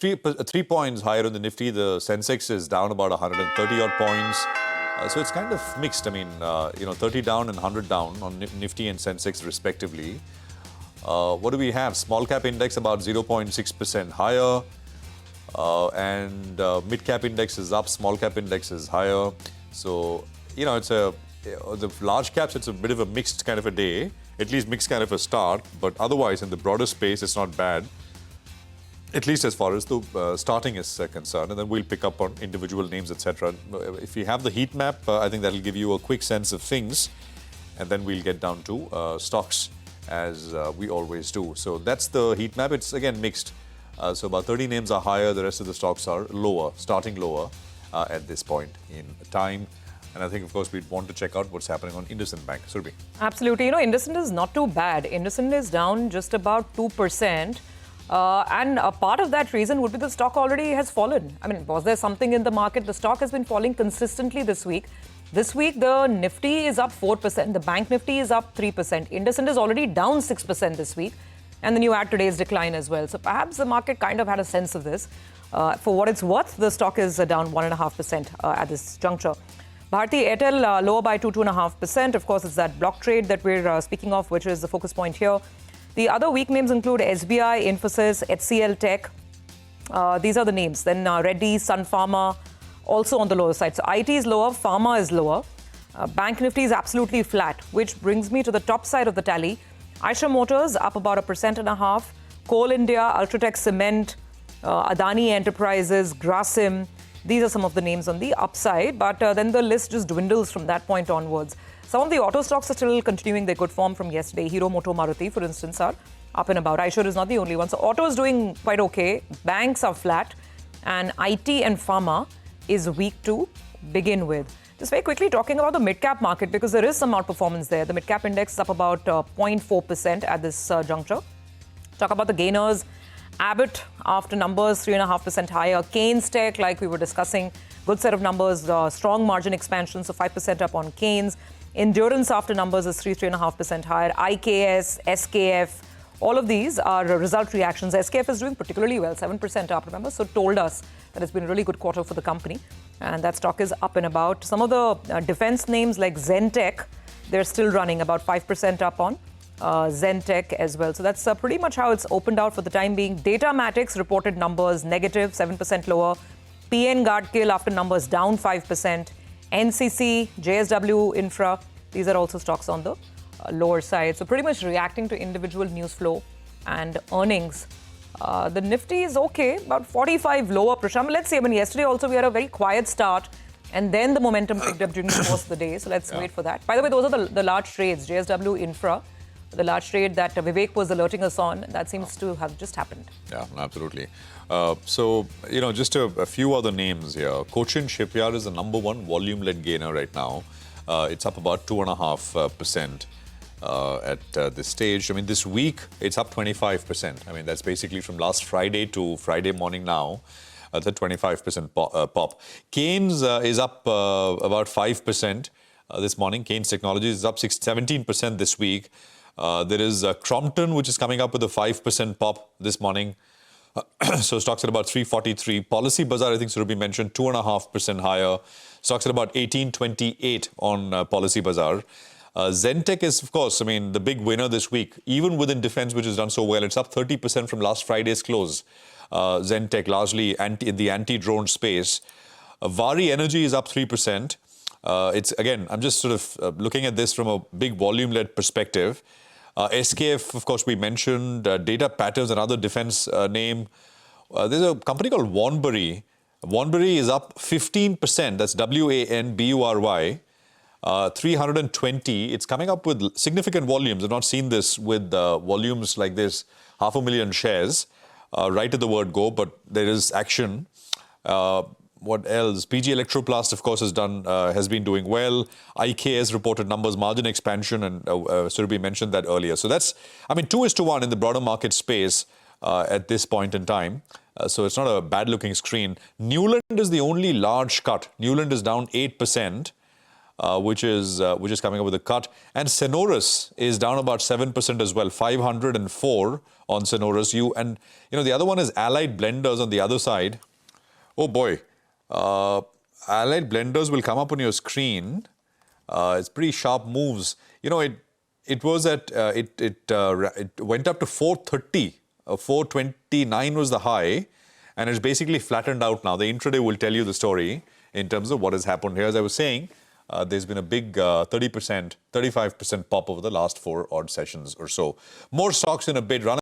3 points higher in the Nifty. The Sensex is down about 130 odd points. So it's kind of mixed. I mean, 30 down and 100 down on Nifty and Sensex respectively. What do we have? Small cap index about 0.6% higher. And mid cap index is up, small cap index is higher. So, it's the large caps, it's a bit of a mixed kind of a day, at least mixed kind of a start. But otherwise, in the broader space, it's not bad, at least as far as the starting is concerned. And then we'll pick up on individual names, etc. If we have the heat map, I think that'll give you a quick sense of things. And then we'll get down to stocks as we always do. So that's the heat map. It's again mixed. So about 30 names are higher. The rest of the stocks are lower, starting lower at this point in time. And I think, of course, we'd want to check out what's happening on IndusInd Bank. Surabhi. Absolutely. IndusInd is not too bad. IndusInd is down just about 2%. And a part of that reason would be the stock already has fallen. I mean, was there something in the market? The stock has been falling consistently this week. This week, the Nifty is up 4%. The Bank Nifty is up 3%. IndusInd is already down 6% this week. And then you add today's decline as well. So perhaps the market kind of had a sense of this. For what it's worth, the stock is down 1.5% at this juncture. Bharti Airtel lower by 2.5%. Of course, it's that block trade that we're speaking of, which is the focus point here. The other weak names include SBI, Infosys, HCL Tech. These are the names. Then Reddy, Sun Pharma, also on the lower side. So IT is lower, Pharma is lower. Bank Nifty is absolutely flat, which brings me to the top side of the tally. Eicher Motors up about 1.5%. Coal India, Ultratech Cement, Adani Enterprises, Grasim. These are some of the names on the upside, but then the list just dwindles from that point onwards. Some of the auto stocks are still continuing their good form from yesterday. Hero Moto Maruti, for instance, are up and about. Eicher is not the only one. So auto is doing quite okay. Banks are flat. And IT and Pharma is weak to begin with. Just very quickly talking about the mid-cap market, because there is some outperformance there. The mid-cap index is up about 0.4% at this juncture. Talk about the gainers. Abbott, after numbers, 3.5% higher. Keynes Tech, like we were discussing, good set of numbers, strong margin expansion, so 5% up on Keynes. Endurance, after numbers, is 3.5% higher. IKS, SKF, all of these are result reactions. SKF is doing particularly well, 7% up, remember? So told us that it's been a really good quarter for the company. And that stock is up and about. Some of the defense names like Zentech, they're still running about 5% up on Zentech as well. So that's pretty much how it's opened out for the time being. Datamatics reported numbers negative, 7% lower. PN Guardkill after numbers down 5%. NCC, JSW Infra, these are also stocks on the lower side. So pretty much reacting to individual news flow and earnings. The Nifty is okay, about 45 lower. Prashant, let's see. I mean, yesterday also we had a very quiet start, and then the momentum picked up during the course of the day. So let's wait for that. By the way, those are the large trades. JSW Infra, the large trade that Vivek was alerting us on, that seems to have just happened. Yeah, absolutely. So, just a few other names here. Cochin Shipyard is the #1 volume-led gainer right now. It's up about 2.5%. At this stage. I mean, this week, it's up 25%. I mean, that's basically from last Friday to Friday morning now. That's a 25% pop. Keynes is up about 5% this morning. Keynes Technologies is up 17% this week. There is Crompton, which is coming up with a 5% pop this morning. So stocks at about 343. Policy Bazaar, I think Surabhi mentioned, 2.5% higher. Stocks at about 1828 on Policy Bazaar. Zentech is, of course, the big winner this week. Even within defense, which has done so well, it's up 30% from last Friday's close. Zentech, largely in the anti-drone space. Vari Energy is up 3%. It's, again, I'm just sort of looking at this from a big volume-led perspective. SKF, of course, we mentioned. Data Patterns, another defense name. There's a company called Wanbury. Wanbury is up 15%. That's WANBURY. 320. It's coming up with significant volumes. I've not seen this with volumes like this. 500,000 shares. Right at the word go, but there is action. What else? PG Electroplast, of course, has been doing well. IKS reported numbers, margin expansion, and Surabhi mentioned that earlier. So that's, 2:1 in the broader market space at this point in time. So it's not a bad-looking screen. Newland is the only large cut. Newland is down 8%. Which is coming up with a cut. And Cenorus is down about 7% as well, 504 on Sonoras. The other one is Allied Blenders on the other side. Oh boy, Allied Blenders will come up on your screen. It's pretty sharp moves. It was at it went up to 430. 429 was the high, and it's basically flattened out now. The intraday will tell you the story in terms of what has happened here. As I was saying, there's been a big 30%, 35% pop over the last 4 odd sessions or so. More stocks in a bit. Run